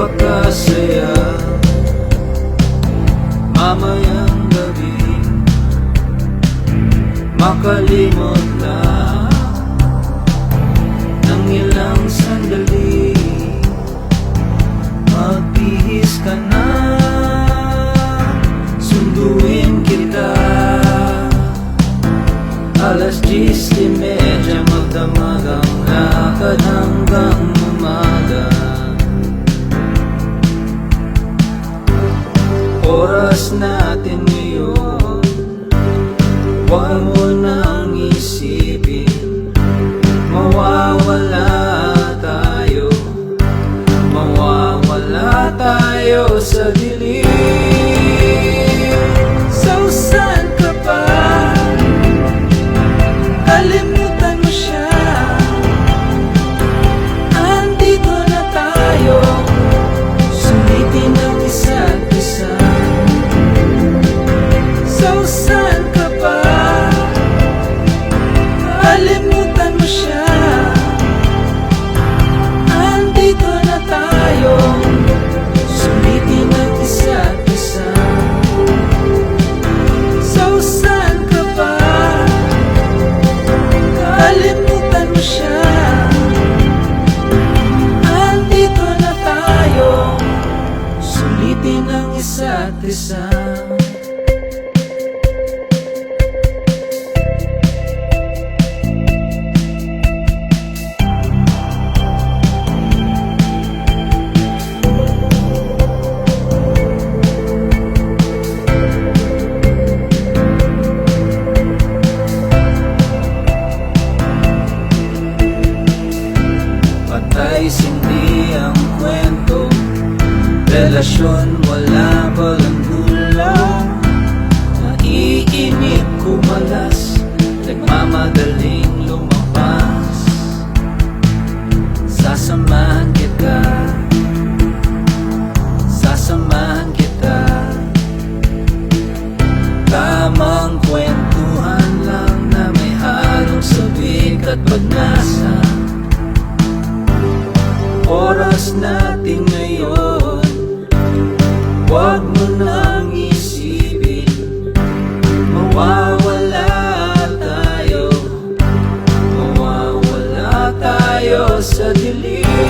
Magpakasaya mamayang gabi, makalimot lang ng ilang sandali. Magbihis ka na, sunduin kita. Alas 10:30 magdamag ang lakad hanggang umaga. Oras natin ngayon, huwag mo nang isipin. Mawawala tayo sa dilim. Sausan ka pa, kalimutan mo siya. Andito na tayo, sulitin ang isa't isa. Sausan ka pa, kalimutan mo siya. Andito na tayo, sulitin ang isa't isa. Sausan ka pa, kalimutan mo siya. Andito na tayo, sulitin ang isa't isa. Patay-sindi ang kwento, relasyon wala palang gulong. Naiinip, kumalas, nagmamadaling lumampas. Sasamahan kita, sasamahan kita. Tamang kwentuhan lang na may halong sabik at pagnasa. Oras natin ngayon, huwag mo nang isipin. Mawawala tayo sa dilim.